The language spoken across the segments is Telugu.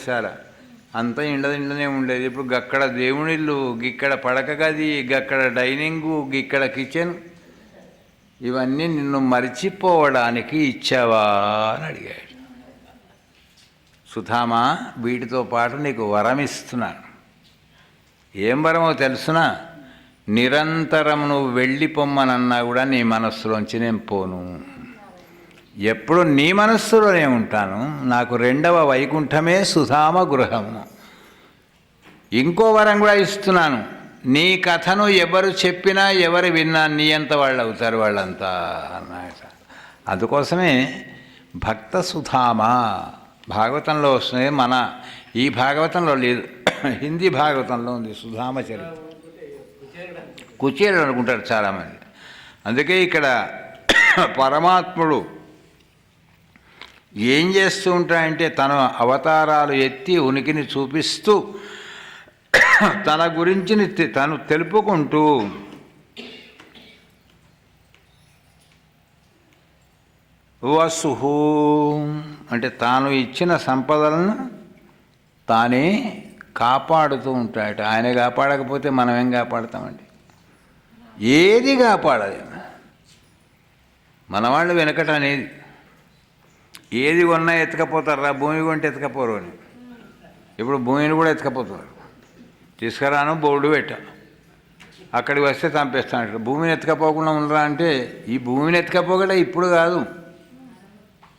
వంటశాల అంతా ఇండ్లనే ఉండేది. ఇప్పుడు గక్కడ దేవునిల్లు, గిక్కడ పడక గది, గక్కడ డైనింగు, గిక్కడ కిచెన్, ఇవన్నీ నిన్ను మరిచిపోవడానికి ఇచ్చావా అని అడిగాడు. సుధామా, వీటితో పాటు నీకు వరం ఇస్తున్నాను. ఏం వరమో తెలుసునా? నిరంతరం నువ్వు వెళ్ళిపోమ్మనన్నా కూడా నీ మనస్సులోంచి నేను పోను. ఎప్పుడు నీ మనస్సులోనే ఉంటాను. నాకు రెండవ వైకుంఠమే సుధామ గృహము. ఇంకో వరం కూడా ఇస్తున్నాను. నీ కథను ఎవరు చెప్పినా ఎవరు విన్నా నీ అంత వాళ్ళు అవుతారు వాళ్ళంతా అన్నమాట. అందుకోసమే భక్త సుధామ భాగవతంలో వస్తుంది. మన ఈ భాగవతంలో లేదు, హిందీ భాగవతంలో ఉంది సుధామ చరిత్ర. కుచేరుడు అనుకుంటారు చాలామంది. అందుకే ఇక్కడ పరమాత్ముడు ఏం చేస్తూ ఉంటాయంటే తన అవతారాలు ఎత్తి ఉనికిని చూపిస్తూ తన గురించి తను తెలుపుకుంటూ వసుహు అంటే తాను ఇచ్చిన సంపదలను తానే కాపాడుతూ ఉంటాడు. ఆయన కాపాడకపోతే మనం ఏం కాపాడుతామండి? ఏది కాపాడదు. మనవాళ్ళు వెనకట అనేది ఏది కొన్నా ఎత్తుకపోతారు. భూమి కొంటే ఎత్తుకపోరు అని. ఇప్పుడు భూమిని కూడా ఎత్తుకపోతారు. తీసుకురాను బోర్డు పెట్టాను, అక్కడికి వస్తే చంపేస్తాను. భూమిని ఎత్తుకపోకుండా ఉండరా అంటే ఈ భూమిని ఎత్తుకపోగట ఇప్పుడు కాదు.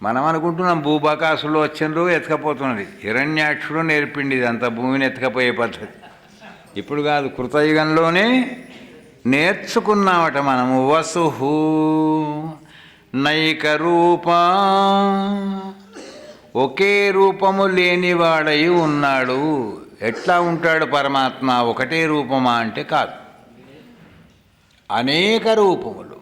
మనం అనుకుంటున్నాం భూబకాసులు వచ్చిండ్రు ఎత్తుకపోతున్నది. హిరణ్యాక్షుడు నేర్పిండి ఇదంతా భూమిని ఎత్తుకపోయే పద్ధతి. ఇప్పుడు కాదు, కృతయుగంలోనే నేర్చుకున్నామట మనము. వసుహు నైక రూపా, ఒకే రూపము లేనివాడై ఉన్నాడు. ఎట్లా ఉంటాడు పరమాత్మ? ఒకటే రూపమా అంటే కాదు, అనేక రూపములు.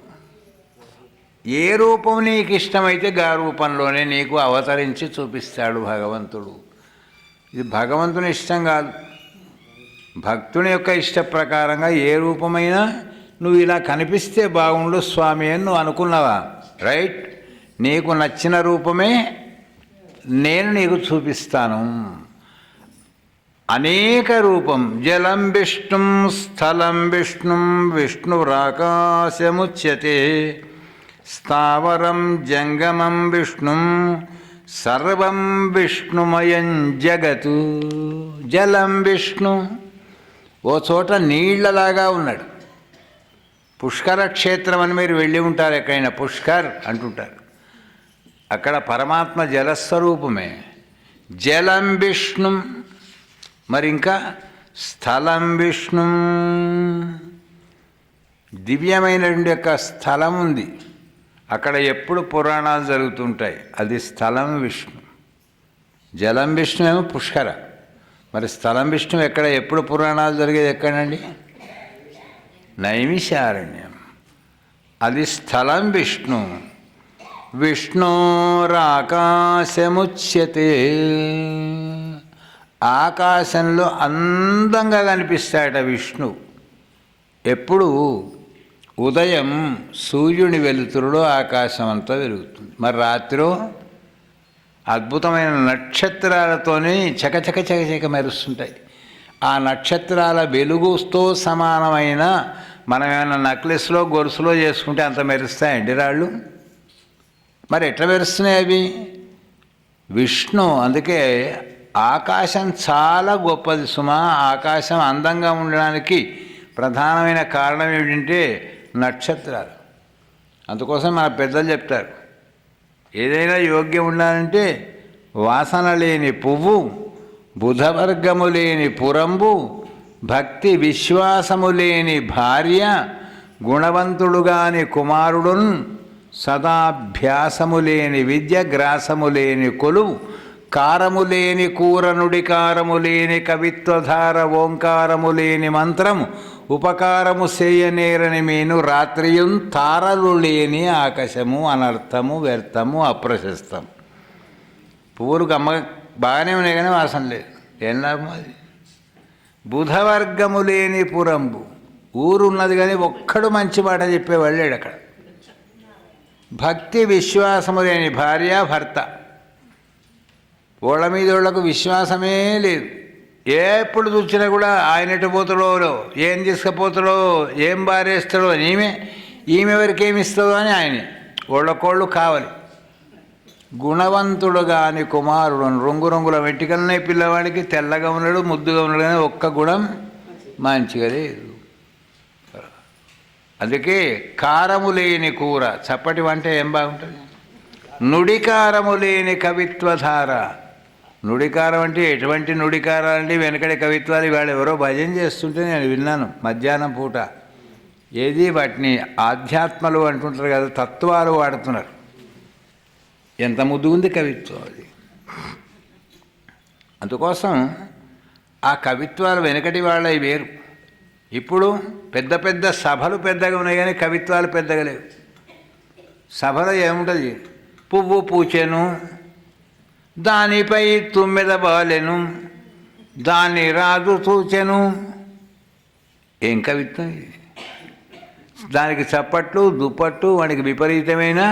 ఏ రూపం నీకు ఇష్టమైతే గా రూపంలోనే నీకు అవతరించి చూపిస్తాడు భగవంతుడు. ఇది భగవంతుని ఇష్టం కాదు, భక్తుని యొక్క ఇష్ట ప్రకారంగా ఏ రూపమైనా నువ్వు ఇలా కనిపిస్తే బాగుండు స్వామి అని నువ్వు అనుకున్నావా? రైట్, నీకు నచ్చిన రూపమే నేను నీకు చూపిస్తాను. అనేక రూపం. జలం విష్ణుం స్థలం విష్ణుం విష్ణురాకాశముచ్యతే, స్థావరం జంగమం విష్ణుం సర్వం విష్ణుమయం జగతు. జలం విష్ణు, ఓ చోట నీళ్లలాగా ఉన్నాడు. పుష్కర క్షేత్రం అని మీరు వెళ్ళి ఉంటారు, ఎక్కడైనా పుష్కర్ అంటుంటారు. అక్కడ పరమాత్మ జలస్వరూపమే. జలం విష్ణు. మరి ఇంకా స్థలం విష్ణు, దివ్యమైనటువంటి యొక్క స్థలం ఉంది. అక్కడ ఎప్పుడు పురాణాలు జరుగుతుంటాయి. అది స్థలం విష్ణు. జలం విష్ణు ఏమో పుష్కర. మరి స్థలం విష్ణు ఎక్కడ ఎప్పుడు పురాణాలు జరిగేది ఎక్కడండి? నైమిషారణ్యం. అది స్థలం విష్ణు. విష్ణోరాకాశముచ్యతే, ఆకాశంలో అందంగా కనిపిస్తాడట విష్ణు. ఎప్పుడు? ఉదయం సూర్యుని వెలుతురులో ఆకాశం అంతా వెలుగుతుంది. మరి రాత్రి అద్భుతమైన నక్షత్రాలతోనే చకచక చకచక మెరుస్తుంటాయి. ఆ నక్షత్రాల వెలుగుతో సమానమైన మనం ఏమైనా నెక్లెస్లో గొలుసులో చేసుకుంటే అంత మెరుస్తాయండి రాళ్ళు. మరి ఎట్లా మెరుస్తున్నాయి అవి? విష్ణు. అందుకే ఆకాశం చాలా గొప్పది సుమా. ఆకాశం అందంగా ఉండడానికి ప్రధానమైన కారణం ఏమిటంటే నక్షత్రాలు. అందుకోసం మన పెద్దలు చెప్తారు, ఏదైనా యోగ్యం ఉండాలంటే వాసన లేని పువ్వు, బుధవర్గము లేని పురంబు, భక్తి విశ్వాసము లేని భార్య, గుణవంతుడు గాని కుమారుడున్, సదాభ్యాసము లేని విద్య, గ్రాసము లేని కొలువు, కారము లేని కూరనుడి, కారము లేని కవిత్వధార, ఓంకారము లేని మంత్రము, ఉపకారము చేయనేరని మీను, రాత్రియున్ తారలు లేని ఆకాశము, అనర్థము, వ్యర్థము, అప్రశస్తం. పువ్వులు గమ్మ బాగానే ఉన్నాయి కానీ వాసన లేదు. ఏం లాభం అది? బుధవర్గము లేని పురంబు, ఊరున్నది కానీ ఒక్కడు మంచి మాట చెప్పేవాళ్ళు లేడు అక్కడ. భక్తి విశ్వాసము లేని భార్య భర్త, ఓళ్ళ మీద ఓళ్ళకు విశ్వాసమే లేదు. ఎప్పుడు చూసినా కూడా ఆయన ఎటు పోతాడో, ఏం తీసుకుపోతాడో, ఏం బారేస్తాడో, ఈమె ఎవరికి ఏమి ఇస్తుందో అని ఆయన ఓళ్ళకోళ్ళు కావాలి. గుణవంతుడు కాని కుమారుడు, రంగురంగుల వెంట్రుకలున్నాయి పిల్లవాడికి, తెల్లగా ఉన్నాడు, ముద్దుగా ఉన్నాడు, కానీ ఒక్క గుణం మంచిగా లేదు. అందుకే కారము లేని కూర చప్పటి వంట ఏం బాగుంటుంది. నుడికారము లేని కవిత్వధార. నుడికారం అంటే ఎటువంటి నుడికారం అంటే వెనకడే కవిత్వాలు ఇవాళ ఎవరో భజన చేస్తుంటే నేను విన్నాను మధ్యాహ్నం పూట. ఏది వాటిని ఆధ్యాత్మలు అంటుంటారు కదా, తత్వాలు వాడుతున్నారు. ఎంత ముద్దుగుంది కవిత్వం అది. అందుకోసం ఆ కవిత్వాలు వెనకటి వాళ్ళవి వేరు. ఇప్పుడు పెద్ద పెద్ద సభలు పెద్దగా ఉన్నాయి కానీ కవిత్వాలు పెద్దగా లేవు. సభలో ఏముంటుంది, పువ్వు పూచెను, దానిపై తుమ్మెద బాలెను, దాన్ని రాజు చూచెను. ఏం కవిత్వం ఇది? దానికి చప్పట్లు దుప్పట్లు, వాడికి విపరీతమైన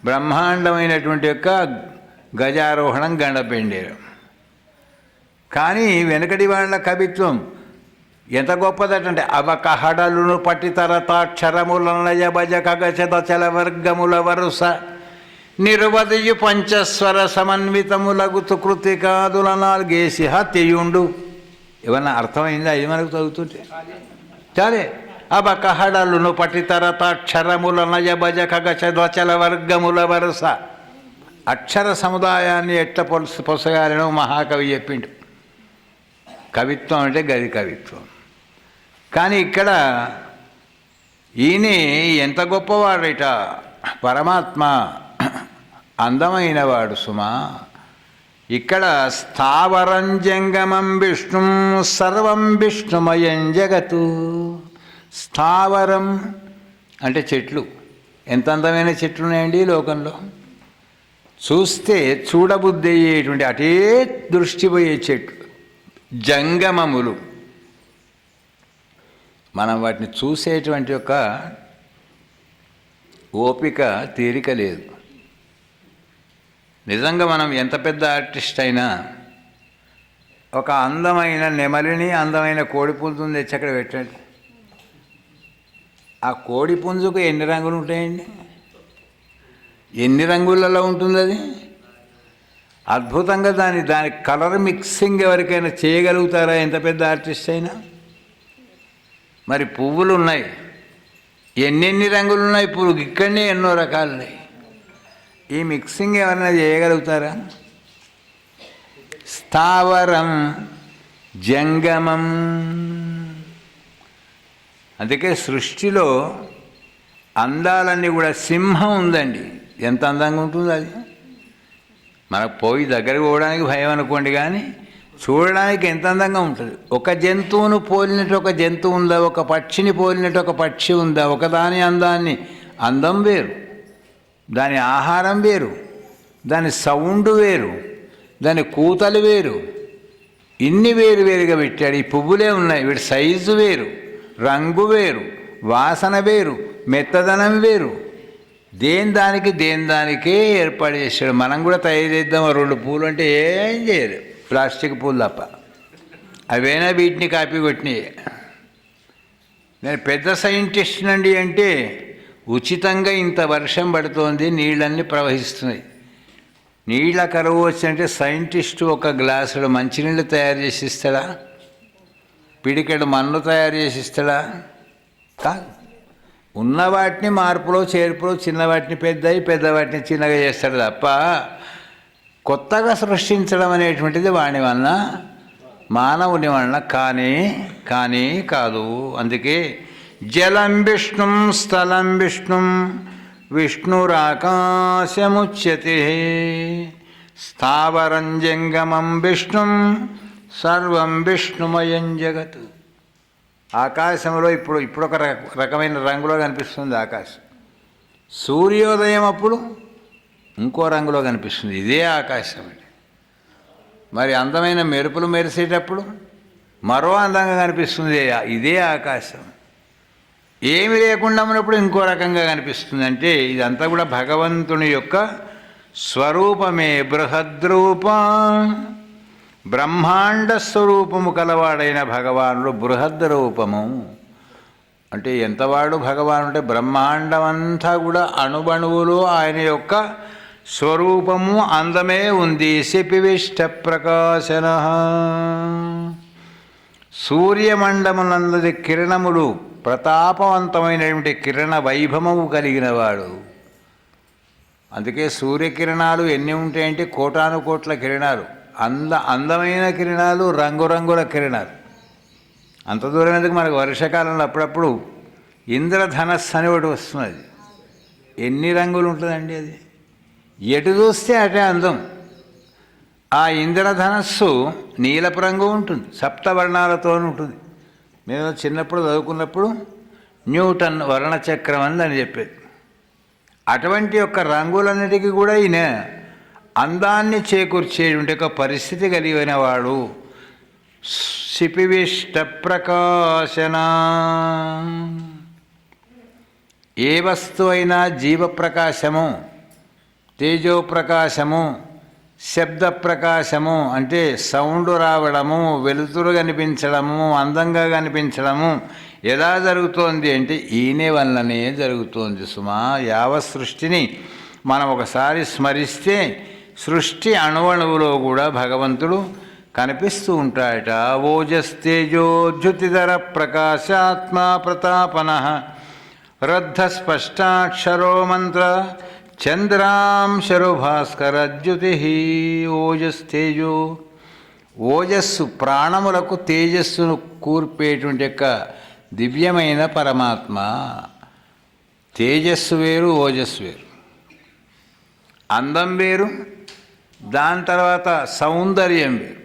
బ్రహ్మాండమైనటువంటి యొక్క గజారోహణం, గండపెండేరు. కానీ వెనకటి వాళ్ళ కవిత్వం ఎంత గొప్పదటంటే అవకహడలును పట్టితరతాక్షరములనయ భజ కగచద చల వర్గముల వరుస నిర్వదయు పంచస్వర సమన్వితములగుతు కృతికాదుల నాలుగేసి హత్యయుండు. ఏమన్నా అర్థమైందా ఇది మనకు చదువుతుంటే? చాలే. అవకహడలును పట్టితరతాక్షరములనయ భజ కగచద చల వర్గముల వరుస. అక్షర సముదాయాన్ని ఎట్ట పొసగాలను మహాకవి చెప్పిండు. కవిత్వం అంటే గది కవిత్వం. కానీ ఇక్కడ ఈయన ఎంత గొప్పవాడట, పరమాత్మ అందమైన వాడు సుమా. ఇక్కడ స్థావరం జంగమం విష్ణుం సర్వం విష్ణుమయం జగతు. స్థావరం అంటే చెట్లు. ఎంత అందమైన చెట్లు ఉన్నాయండి ఈ లోకంలో. చూస్తే చూడబుద్ధి అయ్యేటువంటి అటే దృష్టి పోయే చెట్లు. జంగమములు, మనం వాటిని చూసేటువంటి ఒక ఓపిక తీరిక లేదు. నిజంగా మనం ఎంత పెద్ద ఆర్టిస్ట్ అయినా ఒక అందమైన నెమలిని, అందమైన కోడిపుంజుని తెచ్చి అక్కడ పెట్టండి. ఆ కోడిపుంజుకు ఎన్ని రంగులు ఉంటాయండి? ఎన్ని రంగులలో ఉంటుంది అది? అద్భుతంగా దాని కలర్ మిక్సింగ్ ఎవరికైనా చేయగలుగుతారా ఎంత పెద్ద ఆర్టిస్ట్ అయినా? మరి పువ్వులు ఉన్నాయి, ఎన్నెన్ని రంగులు ఉన్నాయి పువ్వులు, ఇక్కడనే ఎన్నో రకాలు ఉన్నాయి. ఈ మిక్సింగ్ ఎవరైనా చేయగలుగుతారా? స్థావరం జంగమం. అందుకే సృష్టిలో అందాలన్నీ కూడా సింహం ఉందండి. ఎంత అందంగా ఉంటుంది అది. మనకు పోయి దగ్గరికి పోవడానికి భయం అనుకోండి, కానీ చూడడానికి ఎంత అందంగా ఉంటుంది. ఒక జంతువును పోలినట్టు ఒక జంతువు ఉందా, ఒక పక్షిని పోలినట్టు ఒక పక్షి ఉందా? ఒకదాని అందాన్ని, అందం వేరు, దాని ఆహారం వేరు, దాని సౌండ్ వేరు, దాని కూతలు వేరు, ఇన్ని వేరు వేరుగా పెట్టాడు. ఈ పువ్వులే ఉన్నాయి, వీటి సైజు వేరు, రంగు వేరు, వాసన వేరు, మెత్తదనం వేరు. దేని దానికే ఏర్పాటు చేశాడు. మనం కూడా తయారు చేద్దాం 2 పూలు అంటే ఏం చేయరు, ప్లాస్టిక్ పూలు తప్ప. అవైనా వీటిని కాపీ కొట్టినాయి. నేను పెద్ద సైంటిస్ట్ నండి అంటే ఉచితంగా ఇంత వర్షం పడుతోంది, నీళ్ళన్నీ ప్రవహిస్తున్నాయి. నీళ్ళ కరువు వచ్చిందంటే సైంటిస్టు ఒక గ్లాసుడు మంచినీళ్ళు తయారు చేసి ఇస్తాడా? పిడికెడు మన్ను తయారు చేసి ఇస్తాడా? కాదు. ఉన్న వాటిని మార్పులో చేర్పులో చిన్న వాటిని పెద్ద వాటిని చిన్నగా చేస్తాడు తప్ప కొత్తగా సృష్టించడం అనేటువంటిది వాని వలన, మానవుని వలన కానీ కాదు. అందుకే జలం విష్ణుం స్థలం విష్ణుం విష్ణురాకాశముచ్యతే. స్థావరం జంగమం విష్ణుం సర్వం విష్ణుమయం జగత్. ఆకాశంలో ఇప్పుడు ఒక రకమైన రంగులో కనిపిస్తుంది ఆకాశం. సూర్యోదయం అప్పుడు ఇంకో రంగులో కనిపిస్తుంది. ఇదే ఆకాశం అండి. మరి అందమైన మెరుపులు మెరిసేటప్పుడు మరో అందంగా కనిపిస్తుంది. ఇదే ఆకాశం. ఏమి లేకుండా ఉన్నప్పుడు ఇంకో రకంగా కనిపిస్తుంది. అంటే ఇదంతా కూడా భగవంతుని యొక్క స్వరూపమే బృహద్రూప. బ్రహ్మాండ స్వరూపము కలవాడైన భగవానుడు బృహద్ రూపము. అంటే ఎంతవాడు భగవాను అంటే బ్రహ్మాండమంతా కూడా అణువణువులో ఆయన యొక్క స్వరూపము అందమే ఉంది. శిపివిష్ట ప్రకాశన. సూర్యమండమునందరి కిరణములు ప్రతాపవంతమైనటువంటి కిరణ వైభవము కలిగినవాడు. అందుకే సూర్యకిరణాలు ఎన్ని ఉంటాయంటే కోటాను కోట్ల కిరణాలు, అందమైన కిరణాలు, రంగురంగుల కిరణాలు. అంత దూరం ఎందుకు, మనకు వర్షాకాలంలో అప్పుడప్పుడు ఇంద్రధనస్సు అని ఒకటి వస్తున్నది. ఎన్ని రంగులు ఉంటుందండి అది, ఎటు చూస్తే అటే అందం. ఆ ఇంద్రధనస్సు నీలపు రంగు ఉంటుంది, సప్తవర్ణాలతో ఉంటుంది. మేము చిన్నప్పుడు చదువుకున్నప్పుడు న్యూటన్ వర్ణచక్రం అని చెప్పేది. అటువంటి యొక్క రంగులన్నిటికీ కూడా ఈయన అందాన్ని చేకూర్చేటువంటి ఒక పరిస్థితి కలిగిన వాడు. శిపివిష్ట ప్రకాశన. ఏ వస్తువు అయినా జీవప్రకాశము, తేజోప్రకాశము, శబ్ద ప్రకాశము అంటే సౌండ్ రావడము, వెలుతురు కనిపించడము, అందంగా కనిపించడము ఎలా జరుగుతోంది అంటే ఈయన వల్లనే జరుగుతోంది సుమా. యావ సృష్టిని మనం ఒకసారి స్మరిస్తే సృష్టి అణువణువులో కూడా భగవంతుడు కనిపిస్తూ ఉంటాయట. ఓజస్తేజోజ్యుతిధర ప్రకాశాత్మా ప్రతాపన రద్ధ స్పష్టాక్షరో మంత్ర చంద్రాంశరు భాస్కరజ్యుతి. ఓజస్తేజో, ఓజస్సు ప్రాణములకు తేజస్సును కూర్పేటువంటి యొక్క దివ్యమైన పరమాత్మ. తేజస్సు వేరు, ఓజస్సు వేరు. అందం వేరు, దాని తర్వాత సౌందర్యం వేరు.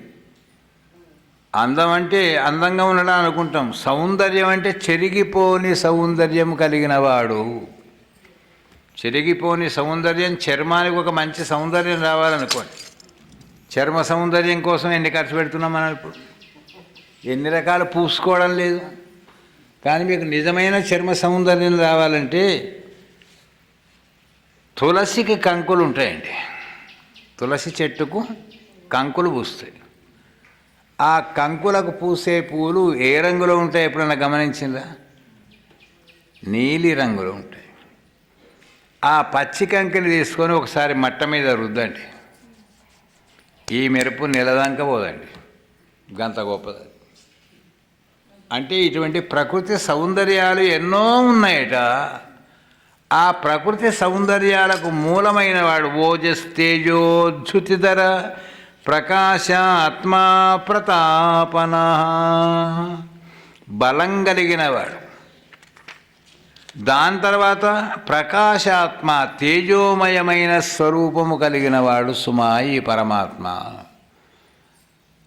అందం అంటే అందంగా ఉండడం అనుకుంటాం, సౌందర్యం అంటే చెరిగిపోని సౌందర్యం కలిగిన వాడు. చెరిగిపోని సౌందర్యం, చర్మానికి ఒక మంచి సౌందర్యం రావాలనుకోండి, చర్మ సౌందర్యం కోసం ఎన్ని ఖర్చు పెడుతున్నాం మనం ఇప్పుడు, ఎన్ని రకాలు పూసుకోవడం లేదు. కానీ మీకు నిజమైన చర్మ సౌందర్యం రావాలంటే తులసికి కంకులు ఉంటాయండి. తులసి చెట్టుకు కంకులు పూస్తాయి. ఆ కంకులకు పూసే పూలు ఏ రంగులో ఉంటాయి ఎప్పుడన్నా గమనించిందా? నీలి రంగులో ఉంటాయి. ఆ పచ్చి కంకిని తీసుకొని ఒకసారి మట్ట మీద రుద్దండి, ఈ మెరుపు నిలదాక పోదండి, గంత గొప్పది. అంటే ఇటువంటి ప్రకృతి సౌందర్యాలు ఎన్నో ఉన్నాయట. ఆ ప్రకృతి సౌందర్యాలకు మూలమైన వాడు ఓజస్తేజోజ్యుతిధర ప్రకాశ ఆత్మా ప్రతాపన. బలం కలిగిన వాడు. దాని తర్వాత ప్రకాశాత్మ, తేజోమయమైన స్వరూపము కలిగిన వాడు సుమా ఈ పరమాత్మ.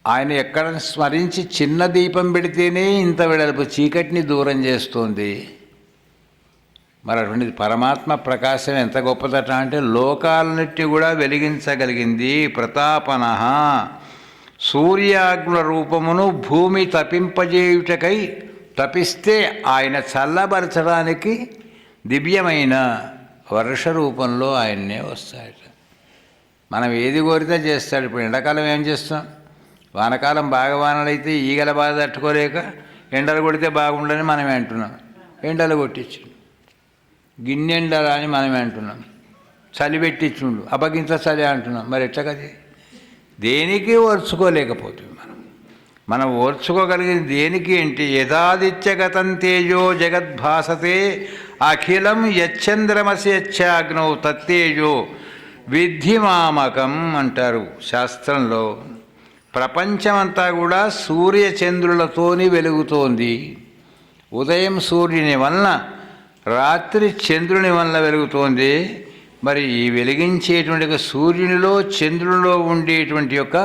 ఆయన ఎక్కడ స్మరించి చిన్న దీపం పెడితేనే ఇంత వెడల్పు చీకటిని దూరం చేస్తోంది. మరి అటువంటిది పరమాత్మ ప్రకాశం ఎంత గొప్పదట అంటే లోకాలన్నిటి కూడా వెలిగించగలిగింది. ప్రతాపన. సూర్యాగ్నుల రూపమును భూమి తపింపజేయుటకై తపిస్తే ఆయన చల్లబరచడానికి దివ్యమైన వర్ష రూపంలో ఆయన్నే వస్తాయట. మనం ఏది కోరితే చేస్తాడు. ఇప్పుడు ఎండాకాలం ఏం చేస్తాం? వానకాలం బాగా వానలైతే ఈగల బాధ తట్టుకోలేక ఎండలు కొడితే బాగుండని మనమే అంటున్నాం, ఎండలు కొట్టించు. గిన్నెండలా అని మనమే అంటున్నాం, చలి పెట్టించుండు, అప్పగింత చలి అంటున్నాం. మరి ఎట్లా కదా? దేనికి ఓర్చుకోలేకపోతుంది. మనం ఓర్చుకోగలిగింది దేనికి అంటే యథాదిత్యగతం తేజో జగద్భాసతే అఖిలం యచ్చంద్రమసి యచ్చాగ్నౌ తత్తేజో విద్ధి మామకం అంటారు శాస్త్రంలో. ప్రపంచమంతా కూడా సూర్యచంద్రులతోని వెలుగుతోంది. ఉదయం సూర్యుని వలన, రాత్రి చంద్రుని వలన వెలుగుతోంది. మరి ఈ వెలిగించేటువంటి సూర్యునిలో చంద్రునిలో ఉండేటువంటి యొక్క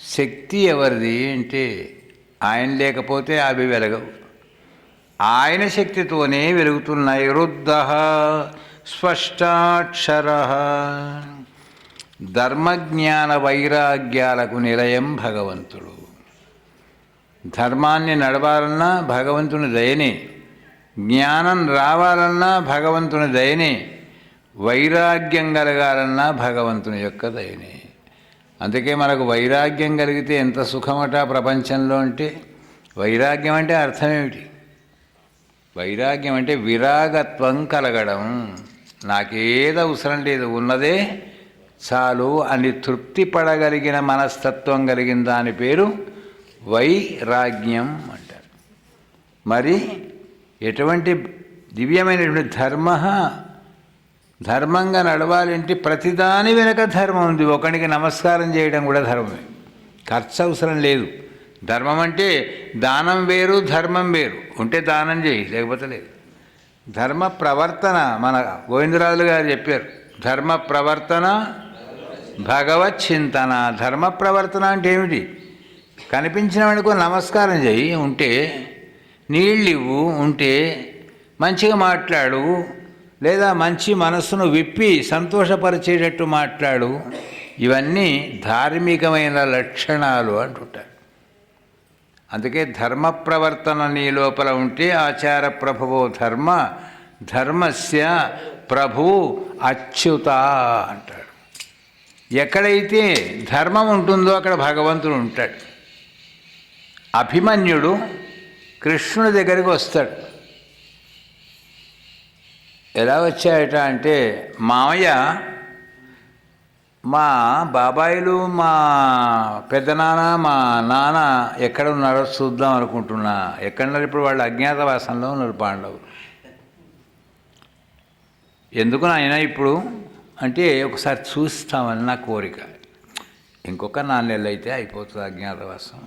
శక్తి ఎవరిది అంటే ఆయన లేకపోతే అవి వెలగవు. ఆయన శక్తితోనే వెలుగుతున్నాయి. రుద్ధ స్పష్టాక్షర. ధర్మజ్ఞాన వైరాగ్యాలకు నిలయం భగవంతుడు. ధర్మాన్ని నడవాలన్నా భగవంతుని దయనే, జ్ఞానం రావాలన్నా భగవంతుని దయనే, వైరాగ్యం కలగాలన్నా భగవంతుని యొక్క దయనే. అందుకే మనకు వైరాగ్యం కలిగితే ఎంత సుఖమట ప్రపంచంలో. అంటే వైరాగ్యం అంటే అర్థం ఏమిటి? వైరాగ్యం అంటే విరాగత్వం కలగడం. నాకేది అవసరం లేదు, ఉన్నదే చాలు అని తృప్తి పడగలిగిన మనస్తత్వం కలిగిన దాని పేరు వైరాగ్యం అంటారు. మరి ఎటువంటి దివ్యమైనటువంటి ధర్మంగా నడవాలంటే ప్రతిదాని వెనక ధర్మం ఉంది. ఒకనికి నమస్కారం చేయడం కూడా ధర్మమే, ఖర్చు అవసరం లేదు. ధర్మం అంటే దానం వేరు, ధర్మం వేరు. ఉంటే దానం చేయి, లేకపోతే లేదు. ధర్మ ప్రవర్తన మన గోవిందరాజులు గారు చెప్పారు. ధర్మ ప్రవర్తన భగవత్ చింతన. ధర్మ ప్రవర్తన అంటే ఏమిటి? కనిపించిన వాడికి నమస్కారం చేయి, ఉంటే నీళ్ళు ఇవ్వు, ఉంటే మంచిగా మాట్లాడు, లేదా మంచి మనస్సును విప్పి సంతోషపరిచేటట్టు మాట్లాడు. ఇవన్నీ ధార్మికమైన లక్షణాలు అంటుంటారు. అందుకే ధర్మ ప్రవర్తన నీ లోపల ఉంటే ఆచార ప్రభువో ధర్మస్య ప్రభు అచ్యుత అంటాడు. ఎక్కడైతే ధర్మం ఉంటుందో అక్కడ భగవంతుడు ఉంటాడు. అభిమన్యుడు కృష్ణుడి దగ్గరికి వస్తాడు. ఎలా వచ్చాయట అంటే, మామయ్య, మా బాబాయిలు, మా పెద్దనాన్న, మా నాన్న ఎక్కడ ఉన్నారో చూద్దాం అనుకుంటున్నా. ఎక్కడున్నారు ఇప్పుడు? వాళ్ళు అజ్ఞాతవాసంలో ఉన్నారు పాండవులు. ఎందుకు నాయన ఇప్పుడు అంటే, ఒకసారి చూస్తామని నా కోరిక. ఇంకొక 4 నెలలు అయితే అయిపోతుంది అజ్ఞాతవాసం.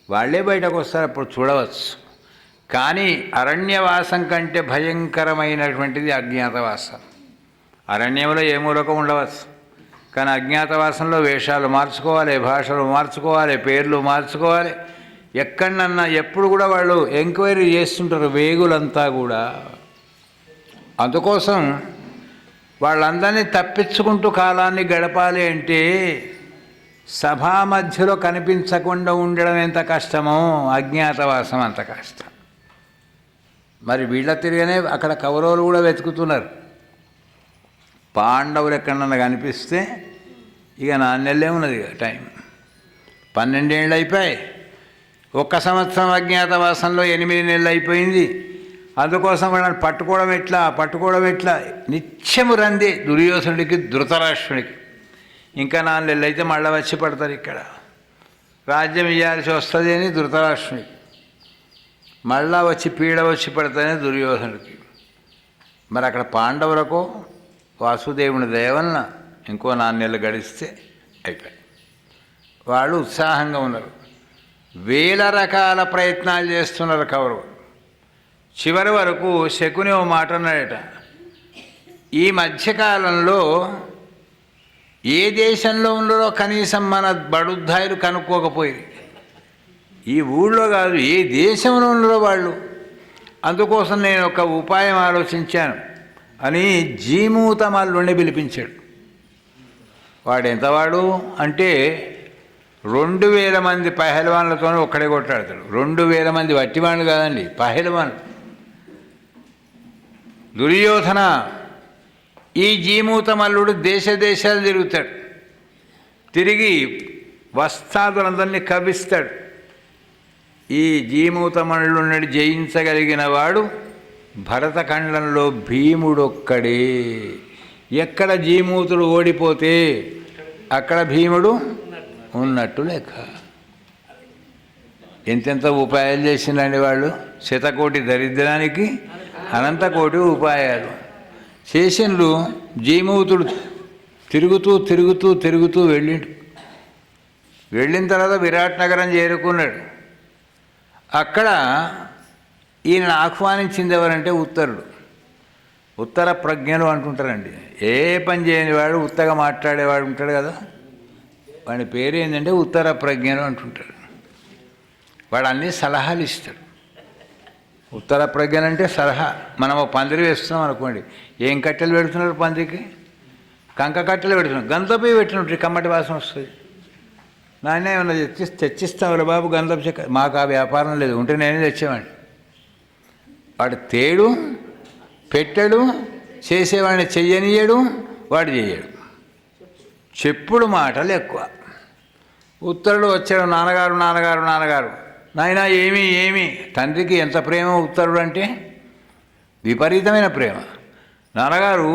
వాళ్ళే బయటకు వస్తారు, అప్పుడు చూడవచ్చు. కానీ అరణ్యవాసం కంటే భయంకరమైనటువంటిది అజ్ఞాతవాసం. అరణ్యంలో ఏ మూలకం ఉండవచ్చు, కానీ అజ్ఞాతవాసంలో వేషాలు మార్చుకోవాలి, భాషలు మార్చుకోవాలి, పేర్లు మార్చుకోవాలి. ఎక్కడన్నా ఎప్పుడు కూడా వాళ్ళు ఎంక్వైరీ చేస్తుంటారు, వేగులంతా కూడా. అందుకోసం వాళ్ళందరినీ తప్పించుకుంటూ కాలాన్ని గడపాలి అంటే సభా మధ్యలో కనిపించకుండా ఉండడం ఎంత కష్టమో అజ్ఞాతవాసం అంత కష్టం. మరి వీళ్ళ తిరిగానే అక్కడ కౌరవులు కూడా వెతుకుతున్నారు. పాండవులు ఎక్కడన్నా కనిపిస్తే ఇక 4 నెలలే ఉన్నది టైం. 12 ఏళ్ళు అయిపోయాయి. 1 సంవత్సరం అజ్ఞాతవాసంలో 8 నెలలు అయిపోయింది. అందుకోసం వాళ్ళని పట్టుకోవడం ఎట్లా నిత్యము రంది దుర్యోధనుడికి, ధృతరాష్ట్రుడికి. ఇంకా 4 నెలలు అయితే మళ్ళీ వచ్చి పడతారు ఇక్కడ. రాజ్యం ఇవ్వాల్సి వస్తుంది అని ధృతరాష్ట్రుడికి, మళ్ళా వచ్చి పీడ వచ్చి పడతానే దుర్యోధనుడికి. మరి అక్కడ పాండవులకు వాసుదేవుని దయ వలన ఇంకో 4 నెలలు గడిస్తే అయిపోయాయి. వాళ్ళు ఉత్సాహంగా ఉన్నారు. 1000 రకాల ప్రయత్నాలు చేస్తున్నారు కౌరవులు. చివరి వరకు శకుని ఓ మాట అన్నాడట, ఈ మధ్యకాలంలో ఏ దేశంలో ఉన్నారో కనీసం మన బడుద్ధాయిలు కనుక్కోకపోయి, ఈ ఊళ్ళో కాదు ఏ దేశంలో ఉన్నారో వాళ్ళు. అందుకోసం నేను ఒక ఉపాయం ఆలోచించాను అని జీమూతమల్లుండి పిలిపించాడు. వాడు ఎంతవాడు అంటే 2000 మంది పహల్వాన్లతో ఒక్కడే కొట్లాడతాడు. 2000 మంది వట్టివాళ్ళు కాదండి, పహల్వాన్లు. దుర్యోధన ఈ జీమూతమల్లుడు దేశాలు తిరుగుతాడు, తిరిగి వస్తాదులందరినీ కవిస్తాడు. ఈ జీమూతమల్లుడిని జయించగలిగిన వాడు భరతఖండంలో భీముడొక్కడే. ఎక్కడ జీమూతుడు ఓడిపోతే అక్కడ భీముడు ఉన్నట్టు లెక్క. ఎంతెంత ఉపాయాలు చేసిందండి వాళ్ళు. శతకోటి దరిద్రానికి అనంతకోటి ఉపాయాలు చేసిండ్రు. జీమూతుడు తిరుగుతూ వెళ్ళిన తర్వాత విరాట్ నగరం చేరుకున్నాడు. అక్కడ ఈయనను ఆహ్వానించింది ఎవరంటే ఉత్తర ప్రజ్ఞలు అంటుంటారండి. ఏ పని చేయని వాడు ఉత్తగా మాట్లాడేవాడు ఉంటాడు కదా, వాడి పేరు ఏంటంటే ఉత్తర ప్రజ్ఞలు అంటుంటాడు. వాడు అన్నీ సలహాలు ఇస్తాడు. ఉత్తర ప్రజ్ఞలు అంటే సలహా. మనం పందిరి వేస్తున్నాం అనుకోండి, ఏం కట్టెలు పెడుతున్నారు పందిరికి? కంక కట్టెలు పెడుతున్నారు. గంధపు పెట్టినట్టు కమ్మటి వాసన వస్తుంది. నాయన ఏమన్నా తెచ్చిస్తావురా బాబు గంధపు చెక్క? మాకు ఆ వ్యాపారం లేదు, ఉంటే నేనే తెచ్చేవాడిని. వాడు తేడు పెట్టాడు చేసేవాడిని చెయ్యనియడు, వాడు చేయడు. చెప్పుడు మాటలు ఎక్కువ. ఉత్తరుడు వచ్చాడు, నాన్నగారు నాన్నగారు నాన్నగారు, నాయనా ఏమి ఏమి. తండ్రికి ఎంత ప్రేమ ఉత్తరుడు అంటే, విపరీతమైన ప్రేమ. నాన్నగారు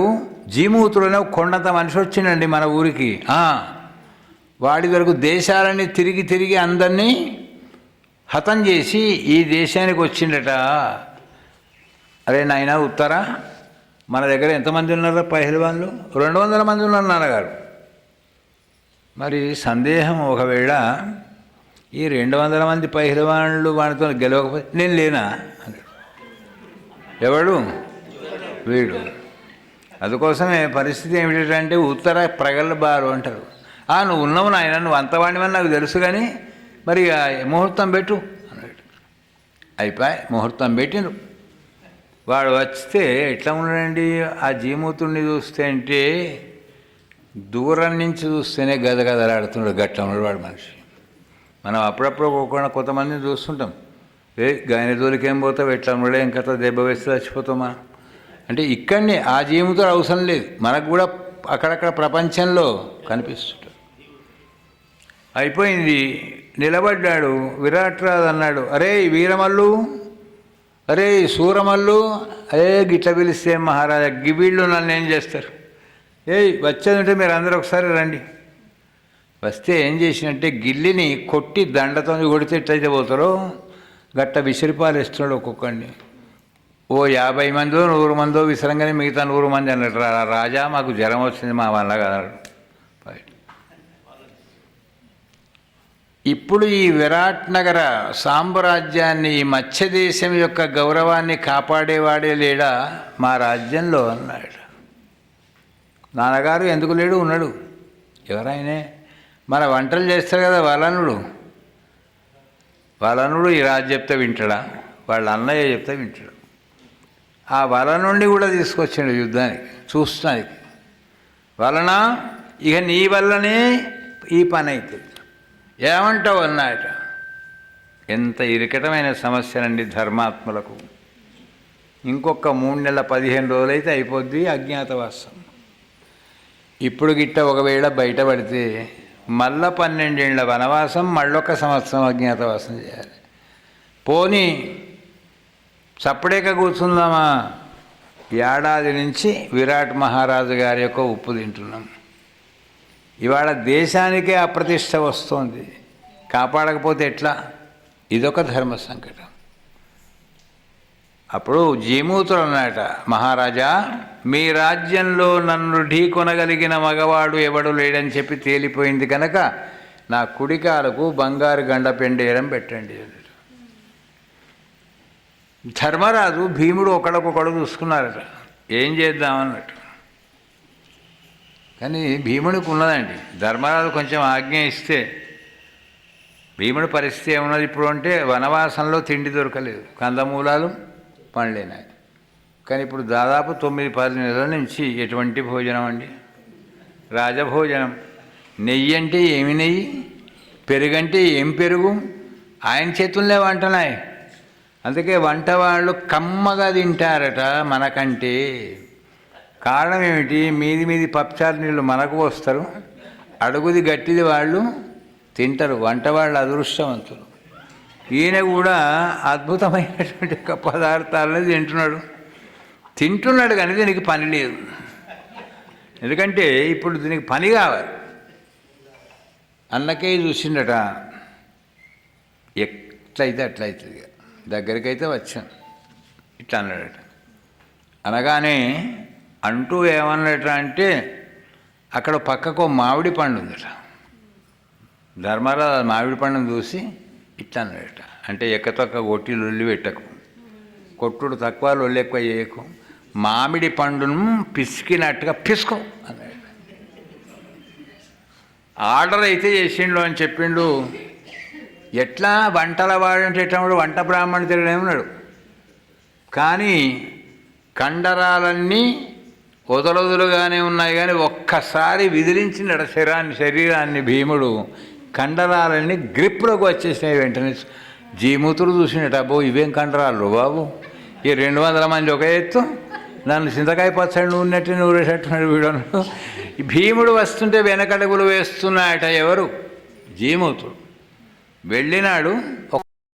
జీమూతులోనే కొండంత మనిషి వచ్చిండండి మన ఊరికి. వాడి వరకు దేశాలని తిరిగి తిరిగి అందరినీ హతం చేసి ఈ దేశానికి వచ్చిండట. అరే నాయన ఉత్తరా, మన దగ్గర ఎంతమంది ఉన్నారు పహల్వాన్లు? 200 మంది ఉన్నారు నాన్నగారు. మరి సందేహం, ఒకవేళ ఈ 200 మంది పహల్వాన్లు వాడితో గెలవకపోతే నేను లేనా అన్నాడు. ఎవడు? వీడు. అందుకోసమే పరిస్థితి ఏమిటంటే ఉత్తర ప్రగల్భాలు అంటారు. నువ్వు ఉన్నావు నాయన, నువ్వు అంతవాడివని నాకు తెలుసు, కానీ మరి ముహూర్తం పెట్టు అన్నాడు. అయిపోయి ముహూర్తం పెట్టిండు. వాడు వస్తే ఎట్లా ఉన్నాడండి, ఆ జీమూతుడిని చూస్తే అంటే దూరం నుంచి చూస్తేనే గదగదలాడుతున్నాడు. గట్ల ఉన్నాడు వాడు మనిషి. మనం అప్పుడప్పుడు కొంతమందిని చూస్తుంటాం, గాయన జోలికేం పోతావు, ఎట్లా ఉన్నాడే, ఇంకా దెబ్బ వేస్తే చచ్చిపోతాం మనం అంటే. ఇక్కడనే ఆ జీమూతుడు అవసరం లేదు, మనకు కూడా అక్కడక్కడ ప్రపంచంలో కనిపిస్తుంటాడు. అయిపోయింది, నిలబడ్డాడు. విరాట్రాజు అన్నాడు, అరే వీరమల్లు, అరే సూరమల్లు, అరే గిట్ల పిలిస్తే మహారాజా గివీళ్ళు నన్ను ఏం చేస్తారు? వచ్చేదంటే మీరు అందరూ ఒకసారి రండి. వస్తే ఏం చేసినట్టే గిల్లిని కొట్టి దండతో కొడితే ఎట్లయితే పోతారో గట్ట విసిరిపాలు ఇస్తున్నాడు ఒక్కొక్కడిని. 50 మందో 100 మందో విసరంగానే మిగతా 100 మంది అన్నట్టు, రాజా మాకు జ్వరం వచ్చింది మా వల్ల కదా. ఇప్పుడు ఈ విరాట్ నగర సామ్రాజ్యాన్ని, ఈ మత్స్యదేశం యొక్క గౌరవాన్ని కాపాడేవాడే లేడా మా రాజ్యంలో అన్నాడు. నాన్నగారు ఎందుకు లేడు? ఉన్నాడు. ఎవరైనా మన వంటలు చేస్తారు కదా వలనుడు. వలనుడు ఈ రాజు చెప్తే వింటాడా? వాళ్ళ అన్నయ్య చెప్తే వింటాడు. ఆ వల నుండి కూడా తీసుకొచ్చాడు యుద్ధానికి చూస్తానికి. వలన ఇక నీ వల్లనే ఈ పని అవుతుంది, ఏమంటావు అన్నాయట. ఎంత ఇరుకటమైన సమస్యనండి ధర్మాత్ములకు. ఇంకొక 3 నెలల 15 రోజులైతే అయిపోద్ది అజ్ఞాతవాసం. ఇప్పుడు గిట్ట ఒకవేళ బయటపడితే మళ్ళా 12 ఏళ్ల వనవాసం, మళ్ళొక సంవత్సరం అజ్ఞాతవాసం చేయాలి. పోనీ చప్పుడేక కూర్చుందామా? ఏడాది నుంచి విరాట్ మహారాజు గారి యొక్క ఉప్పు తింటున్నాం. ఇవాళ దేశానికే అప్రతిష్ట వస్తోంది, కాపాడకపోతే ఎట్లా? ఇదొక ధర్మ సంకటం. అప్పుడు జీమూతుడు అన్నట, మహారాజా మీ రాజ్యంలో నన్ను ఢీకొనగలిగిన మగవాడు ఎవడు లేడని చెప్పి తేలిపోయింది కనుక నా కుడికాలకు బంగారు గండ పెండేరం పెట్టండి అన్నాడు. ధర్మరాజు భీముడు ఒకళ్ళకొకడు చూసుకున్నారట, ఏం చేద్దామన్నట్టు. కానీ భీముడికి ఉన్నదండి. ధర్మరాజు కొంచెం ఆజ్ఞ ఇస్తే, భీముడి పరిస్థితి ఏమున్నది ఇప్పుడు అంటే, వనవాసంలో తిండి దొరకలేదు, కందమూలాలు పండ్లేనాయి. కానీ ఇప్పుడు దాదాపు 9-10 నెలల నుంచి ఎటువంటి భోజనం అండి? రాజభోజనం. నెయ్యి అంటే ఏమి నెయ్యి, పెరుగంటే ఏం పెరుగు, ఆయన చేతుల్లో వంటనాయి. అందుకే వంట వాళ్ళు కమ్మగా తింటారట మనకంటే. కారణం ఏమిటి? మీది పప్పుచారు నీళ్ళు మనకు వస్తారు, అడుగుది గట్టిది వాళ్ళు తింటారు. వంట వాళ్ళు అదృష్టవంతులు. ఈయన కూడా అద్భుతమైనటువంటి పదార్థాలను తింటున్నాడు కానీ దీనికి పని లేదు. ఎందుకంటే ఇప్పుడు దీనికి పని కావాలి. అన్నకే చూసిండట, ఎట్లయితే అట్లయితుంది. దగ్గరికైతే వచ్చాను ఇట్లా అన్నాడట. అనగానే అంటూ ఏమన్నాడట అంటే, అక్కడ పక్కకు మామిడి పండు ఉందట. ధర్మరాజు మామిడి పండును చూసి ఇట్లా అన్నాడట, అంటే ఎక్కతొక్క కొట్టి లొల్లి పెట్టకు, కొట్టుడు తక్కువ లొల్లి ఎక్కువ చేయకు, మామిడి పండును పిసికినట్టుగా పిసుకో అన్నాడు. ఆర్డర్ అయితే చేసిండు అని చెప్పిండు. ఎట్లా వంటల వాడంటే ఎట్లా వంట బ్రాహ్మణుడు తిరగలేమన్నాడు. కానీ కండరాలన్నీ వదలొదలుగానే ఉన్నాయి, కానీ ఒక్కసారి విదిలించినట శరీరాన్ని భీముడు. కండరాలన్నీ గ్రిప్లోకి వచ్చేసినాయి. వెంటనే జీమూతుడు చూసినట్టు, అబ్బో ఇవేం కండరాలు బాబు, ఈ 200 మంది ఒక ఎత్తు, నన్ను చింతకాయ పచ్చడి నూనెట్టి నూరేటట్టున్నాడు వీడు. భీముడు వస్తుంటే వెనకడుగులు వేస్తున్నాయట ఎవరు? జీమూతుడు వెళ్ళినాడు.